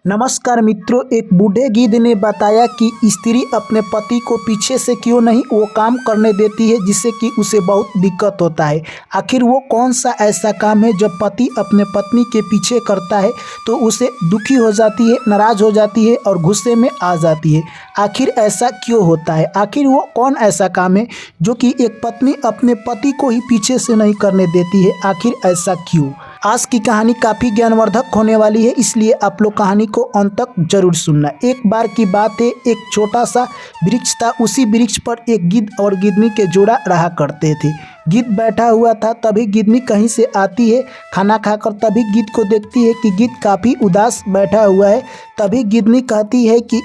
नमस्कार मित्रों, एक बूढ़े गिद्ध ने बताया कि स्त्री अपने पति को पीछे से क्यों नहीं वो काम करने देती है जिससे कि उसे बहुत दिक्कत होता है। आखिर वो कौन सा ऐसा काम है जब पति अपने पत्नी के पीछे करता है तो उसे दुखी हो जाती है, नाराज हो जाती है और गुस्से में आ जाती है। आखिर ऐसा क्यों होता है? आखिर वो कौन ऐसा काम है जो कि एक पत्नी अपने पति को ही पीछे से नहीं करने देती है? आखिर ऐसा क्यों? आज की कहानी काफ़ी ज्ञानवर्धक होने वाली है, इसलिए आप लोग कहानी को अंत तक जरूर सुनना। एक बार की बात है, एक छोटा सा वृक्ष था। उसी वृक्ष पर एक गिद्ध और गिद्धनी के जोड़ा रहा करते थे। गिद्ध बैठा हुआ था, तभी गिद्धनी कहीं से आती है खाना खाकर। तभी गिद्ध को देखती है कि गिद्ध काफ़ी उदास बैठा हुआ है। तभी गिद्धनी कहती है कि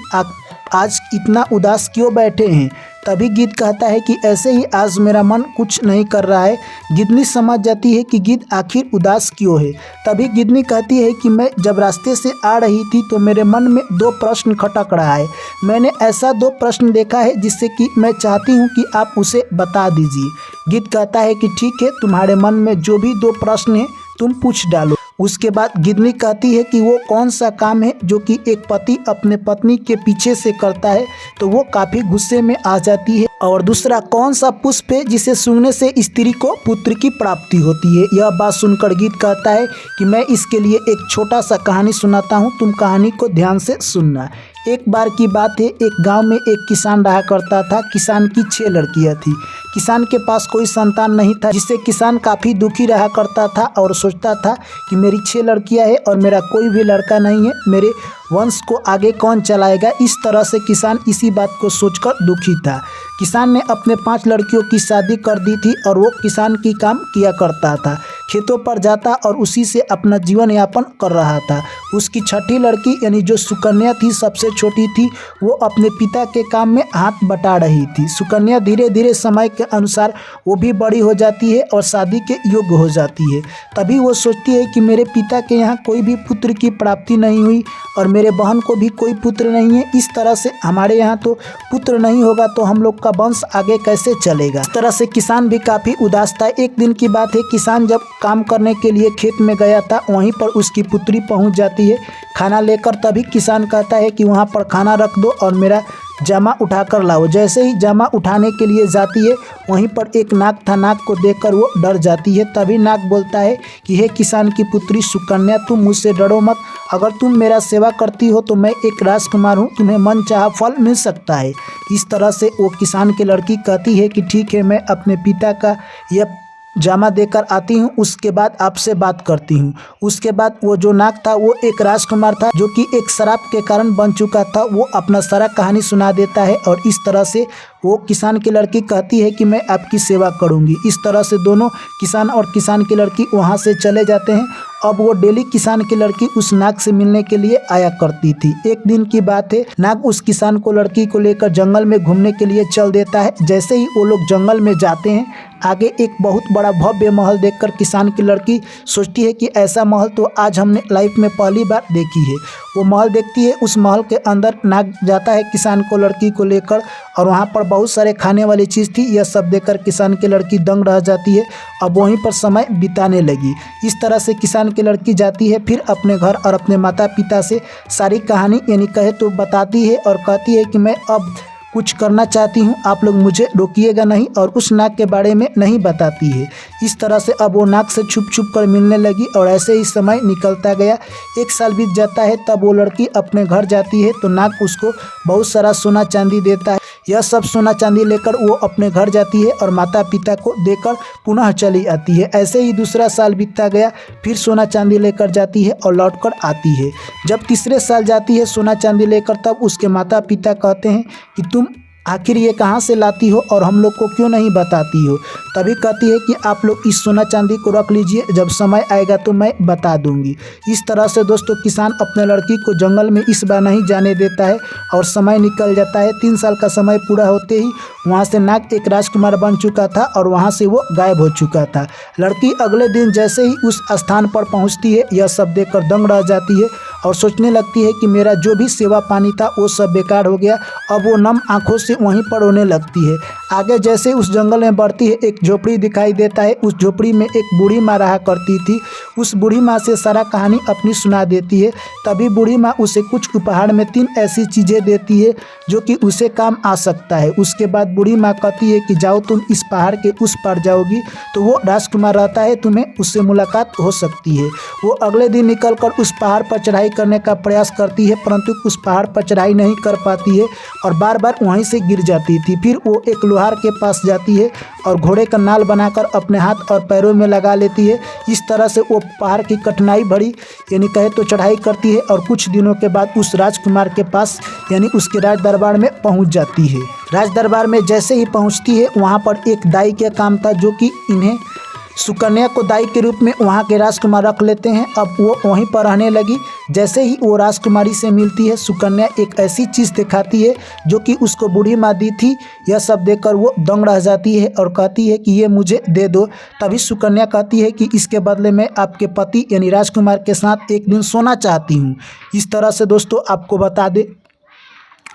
आज इतना उदास क्यों बैठे हैं? तभी गिद्ध कहता है कि ऐसे ही आज मेरा मन कुछ नहीं कर रहा है। गिद्धनी समझ जाती है कि गिद्ध आखिर उदास क्यों है। तभी गिद्धनी कहती है कि मैं जब रास्ते से आ रही थी तो मेरे मन में दो प्रश्न खटक रहा है। मैंने ऐसा दो प्रश्न देखा है जिससे कि मैं चाहती हूँ कि आप उसे बता दीजिए। गिद्ध कहता है कि ठीक है, तुम्हारे मन में जो भी दो प्रश्न हैं तुम पूछ डालो। उसके बाद गिद्धनी कहती है कि वो कौन सा काम है जो कि एक पति अपने पत्नी के पीछे से करता है तो वो काफ़ी गुस्से में आ जाती है। और दूसरा कौन सा पुष्प है जिसे सूंघने से स्त्री को पुत्र की प्राप्ति होती है। यह बात सुनकर गिद्ध कहता है कि मैं इसके लिए एक छोटा सा कहानी सुनाता हूँ, तुम कहानी को ध्यान से सुनना। एक बार की बात है, एक गांव में एक किसान रहा करता था। किसान की 6 लड़कियां थी। किसान के पास कोई संतान नहीं था, जिससे किसान काफ़ी दुखी रहा करता था और सोचता था कि मेरी 6 लड़कियां हैं और मेरा कोई भी लड़का नहीं है, मेरे वंश को आगे कौन चलाएगा। इस तरह से किसान इसी बात को सोचकर दुखी था। किसान ने अपने 5 लड़कियों की शादी कर दी थी और वो किसान की काम किया करता था, खेतों पर जाता और उसी से अपना जीवन यापन कर रहा था। उसकी 6ठी लड़की यानी जो सुकन्या थी, सबसे छोटी थी, वो अपने पिता के काम में हाथ बटा रही थी। सुकन्या धीरे धीरे समय के अनुसार वो भी बड़ी हो जाती है और शादी के योग्य हो जाती है। तभी वो सोचती है कि मेरे पिता के यहाँ कोई भी पुत्र की प्राप्ति नहीं हुई और मेरे बहन को भी कोई पुत्र नहीं है। इस तरह से हमारे यहाँ तो पुत्र नहीं होगा तो हम लोग का वंश आगे कैसे चलेगा। इस तरह से किसान भी काफ़ी उदास था। एक दिन की बात है, किसान जब काम करने के लिए खेत में गया था, वहीं पर उसकी पुत्री पहुंच जाती है खाना लेकर। तभी किसान कहता है कि वहां पर खाना रख दो और मेरा जामा उठाकर लाओ। जैसे ही जामा उठाने के लिए जाती है, वहीं पर एक नाग था। नाग को देखकर वो डर जाती है। तभी नाग बोलता है कि हे किसान की पुत्री सुकन्या, तुम मुझसे डरो मत। अगर तुम मेरा सेवा करती हो तो मैं एक राजकुमार हूँ, तुम्हें मन चाहा फल मिल सकता है। इस तरह से वो किसान की लड़की कहती है कि ठीक है, मैं अपने पिता का यह जामा देकर आती हूँ, उसके बाद आपसे बात करती हूँ। उसके बाद वो जो नाग था वो एक राजकुमार था जो कि एक शराब के कारण बन चुका था। वो अपना सारा कहानी सुना देता है और इस तरह से वो किसान की लड़की कहती है कि मैं आपकी सेवा करूँगी। इस तरह से दोनों किसान और किसान की लड़की वहाँ से चले जाते हैं। अब वो डेली किसान की लड़की उस नाग से मिलने के लिए आया करती थी। एक दिन की बात है, नाग उस किसान को लड़की को लेकर जंगल में घूमने के लिए चल देता है। जैसे ही वो लोग जंगल में जाते हैं, आगे एक बहुत बड़ा भव्य महल देखकर किसान की लड़की सोचती है कि ऐसा महल तो आज हमने लाइफ में पहली बार देखी है। वो महल देखती है, उस महल के अंदर नाग जाता है किसान को लड़की को लेकर और वहाँ पर बहुत सारे खाने वाली चीज़ थी। यह सब देखकर किसान की लड़की दंग रह जाती है। अब वहीं पर समय बिताने लगी। इस तरह से किसान की लड़की जाती है, फिर अपने घर और अपने माता पिता से सारी कहानी यानी कहे तो बताती है और कहती है कि मैं अब कुछ करना चाहती हूँ, आप लोग मुझे रोकिएगा नहीं, और उस नाग के बारे में नहीं बताती है। इस तरह से अब वो नाग से छुप छुप कर मिलने लगी और ऐसे ही समय निकलता गया। 1 साल बीत जाता है। तब वो लड़की अपने घर जाती है तो नाग उसको बहुत सारा सोना चांदी देता है। यह सब सोना चांदी लेकर वो अपने घर जाती है और माता पिता को देकर पुनः चली आती है। ऐसे ही दूसरा साल बीतता गया, फिर सोना चांदी लेकर जाती है और लौट कर आती है। जब तीसरे साल जाती है सोना चांदी लेकर, तब उसके माता पिता कहते हैं कि तुम आखिर ये कहाँ से लाती हो और हम लोग को क्यों नहीं बताती हो। तभी कहती है कि आप लोग इस सोना चांदी को रख लीजिए, जब समय आएगा तो मैं बता दूंगी। इस तरह से दोस्तों किसान अपने लड़की को जंगल में इस बार नहीं जाने देता है और समय निकल जाता है। 3 साल का समय पूरा होते ही वहाँ से नाग एक राजकुमार बन चुका था और वहाँ से वो गायब हो चुका था। लड़की अगले दिन जैसे ही उस स्थान पर पहुँचती है, यह सब देखकर दंग रह जाती है और सोचने लगती है कि मेरा जो भी सेवा पानी था वो सब बेकार हो गया। अब वो नम आंखों से वहीं पर रोने लगती है। आगे जैसे उस जंगल में बढ़ती है, एक झोपड़ी दिखाई देता है। उस झोपड़ी में एक बूढ़ी माँ रहा करती थी। उस बूढ़ी माँ से सारा कहानी अपनी सुना देती है। तभी बूढ़ी माँ उसे कुछ उपहार में 3 ऐसी चीज़ें देती है जो कि उसे काम आ सकता है। उसके बाद बूढ़ी माँ कहती है कि जाओ तुम इस पहाड़ के उस पार जाओगी तो वो राजकुमार रहता है, तुम्हें उससे मुलाकात हो सकती है। वो अगले दिन निकलकर उस पहाड़ पर चढ़ाई करने का प्रयास करती है, परंतु उस पहाड़ पर चढ़ाई नहीं कर पाती है और बार बार वहीं से गिर जाती थी। फिर वो एक लोहार के पास जाती है और घोड़े का नाल बनाकर अपने हाथ और पैरों में लगा लेती है। इस तरह से वो पहाड़ की कठिनाई भरी यानी कहे तो चढ़ाई करती है और कुछ दिनों के बाद उस राजकुमार के पास यानी उसके राज दरबार में पहुंच जाती है। राज दरबार में जैसे ही पहुंचती है वहां पर एक दाई का काम था जो कि इन्हें सुकन्या को दाई के रूप में वहाँ के राजकुमार रख लेते हैं। अब वो वहीं पर रहने लगी। जैसे ही वो राजकुमारी से मिलती है, सुकन्या एक ऐसी चीज़ दिखाती है जो कि उसको बूढ़ी माँ दी थी। यह सब देखकर वो दंग रह जाती है और कहती है कि ये मुझे दे दो। तभी सुकन्या कहती है कि इसके बदले में आपके पति यानी राजकुमार के साथ एक दिन सोना चाहती हूँ। इस तरह से दोस्तों आपको बता दे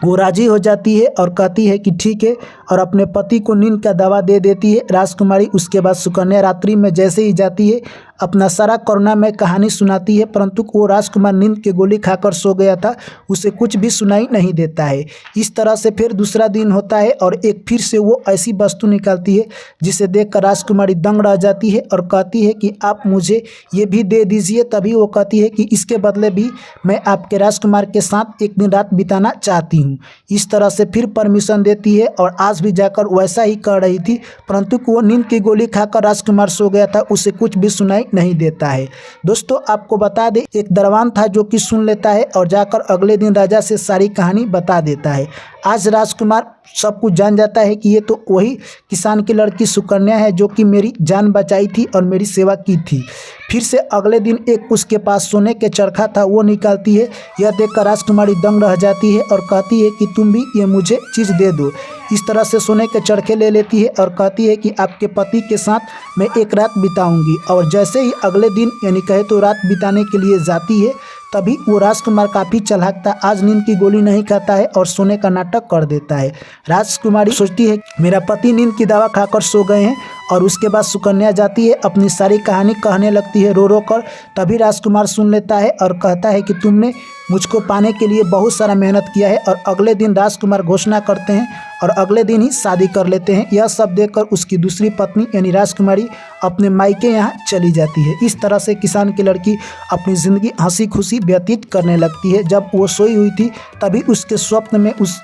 वो राजी हो जाती है और कहती है कि ठीक है और अपने पति को नींद का दवा दे देती है राजकुमारी। उसके बाद सुकन्या रात्रि में जैसे ही जाती है अपना सारा करुणामय कहानी सुनाती है, परंतु वो राजकुमार नींद की गोली खाकर सो गया था, उसे कुछ भी सुनाई नहीं देता है। इस तरह से फिर दूसरा दिन होता है और एक फिर से वो ऐसी वस्तु निकालती है जिसे देखकर राजकुमारी दंग रह जाती है और कहती है कि आप मुझे ये भी दे दीजिए। तभी वो कहती है कि इसके बदले भी मैं आपके राजकुमार के साथ एक दिन रात बिताना चाहती हूँ। इस तरह से फिर परमिशन देती है और आज भी जाकर वैसा ही कर रही थी, परंतु वो नींद की गोली खाकर राजकुमार सो गया था, उसे कुछ भी सुनाई नहीं देता है। दोस्तों आपको बता दें एक दरबान था जो कि सुन लेता है और जाकर अगले दिन राजा से सारी कहानी बता देता है। आज राजकुमार सब कुछ जान जाता है कि ये तो वही किसान की लड़की सुकन्या है जो कि मेरी जान बचाई थी और मेरी सेवा की थी। फिर से अगले दिन एक उसके पास सोने के चरखा था वो निकालती है। यह देखकर राजकुमारी दंग रह जाती है और कहती है कि तुम भी ये मुझे चीज़ दे दो। इस तरह से सोने के चरखे ले लेती है और कहती है कि आपके पति के साथ मैं एक रात बिताऊंगी। और जैसे ही अगले दिन यानी कहे तो रात बिताने के लिए जाती है, तभी वो राजकुमार काफ़ी चालाक था, आज नींद की गोली नहीं खाता है और सोने का नाटक कर देता है। राजकुमारी सोचती है मेरा पति नींद की दवा खाकर सो गए हैं और उसके बाद सुकन्या जाती है अपनी सारी कहानी कहने लगती है रो रो कर। तभी राजकुमार सुन लेता है और कहता है कि तुमने मुझको पाने के लिए बहुत सारा मेहनत किया है। और अगले दिन राजकुमार घोषणा करते हैं और अगले दिन ही शादी कर लेते हैं। यह सब देखकर उसकी दूसरी पत्नी यानी राजकुमारी अपने मायके यहाँ चली जाती है। इस तरह से किसान की लड़की अपनी ज़िंदगी हंसी खुशी व्यतीत करने लगती है। जब वो सोई हुई थी तभी उसके स्वप्न में उस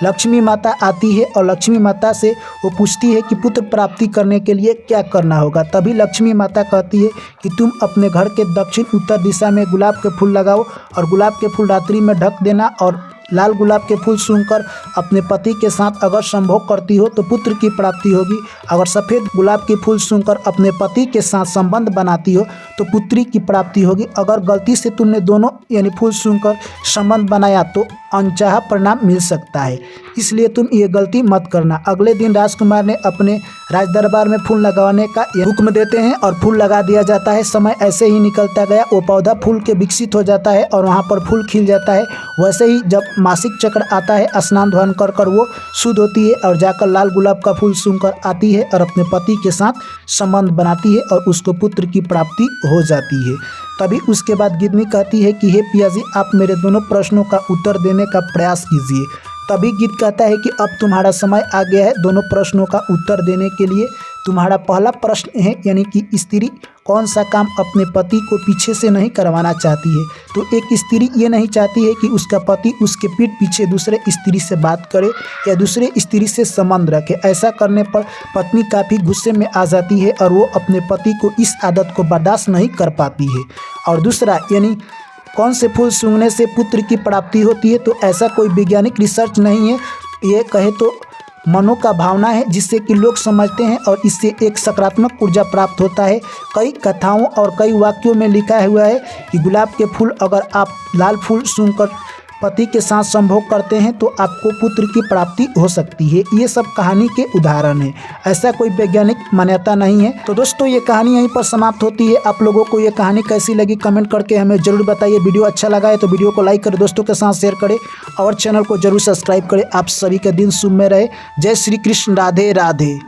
लक्ष्मी माता आती है और लक्ष्मी माता से वो पूछती है कि पुत्र प्राप्ति करने के लिए क्या करना होगा। तभी लक्ष्मी माता कहती है कि तुम अपने घर के दक्षिण उत्तर दिशा में गुलाब के फूल लगाओ और गुलाब के फूल रात्रि में ढक देना और लाल गुलाब के फूल सूंघकर अपने पति के साथ अगर संभोग करती हो तो पुत्र की प्राप्ति होगी। अगर सफ़ेद गुलाब के फूल सूंघकर अपने पति के साथ संबंध बनाती हो तो पुत्री की प्राप्ति होगी। अगर गलती से तुमने दोनों यानी फूल सूंघकर संबंध बनाया तो अनचाहा परिणाम मिल सकता है, इसलिए तुम ये गलती मत करना। अगले दिन राजकुमार ने अपने राज दरबार में फूल लगाने का हुक्म देते हैं और फूल लगा दिया जाता है। समय ऐसे ही निकलता गया, वो पौधा फूल के विकसित हो जाता है और वहाँ पर फूल खिल जाता है। वैसे ही जब मासिक चक्र आता है, स्नान ध्यान कर कर वो शुद्ध होती है और जाकर लाल गुलाब का फूल सूंघकर आती है और अपने पति के साथ संबंध बनाती है और उसको पुत्र की प्राप्ति हो जाती है। तभी उसके बाद गिद्धनी कहती है कि हे पिया जी, आप मेरे दोनों प्रश्नों का उत्तर देने का प्रयास कीजिए। तभी गिद्ध कहता है कि अब तुम्हारा समय आ गया है दोनों प्रश्नों का उत्तर देने के लिए। तुम्हारा पहला प्रश्न है यानी कि स्त्री कौन सा काम अपने पति को पीछे से नहीं करवाना चाहती है। तो एक स्त्री ये नहीं चाहती है कि उसका पति उसके पीठ पीछे दूसरे स्त्री से बात करे या दूसरे स्त्री से संबंध रखे। ऐसा करने पर पत्नी काफ़ी गुस्से में आ जाती है और वो अपने पति को इस आदत को बर्दाश्त नहीं कर पाती है। और दूसरा यानी कौन से फूल सूंघने से पुत्र की प्राप्ति होती है, तो ऐसा कोई वैज्ञानिक रिसर्च नहीं है, ये कहे तो मनो का भावना है जिससे कि लोग समझते हैं और इससे एक सकारात्मक ऊर्जा प्राप्त होता है। कई कथाओं और कई वाक्यों में लिखा हुआ है कि गुलाब के फूल अगर आप लाल फूल सूंघकर पति के साथ संभोग करते हैं तो आपको पुत्र की प्राप्ति हो सकती है। ये सब कहानी के उदाहरण है, ऐसा कोई वैज्ञानिक मान्यता नहीं है। तो दोस्तों ये कहानी यहीं पर समाप्त होती है। आप लोगों को ये कहानी कैसी लगी कमेंट करके हमें जरूर बताइए। वीडियो अच्छा लगा है तो वीडियो को लाइक करें, दोस्तों के साथ शेयर करें और चैनल को जरूर सब्सक्राइब करें। आप सभी का दिन शुभ में रहे। जय श्री कृष्ण, राधे राधे।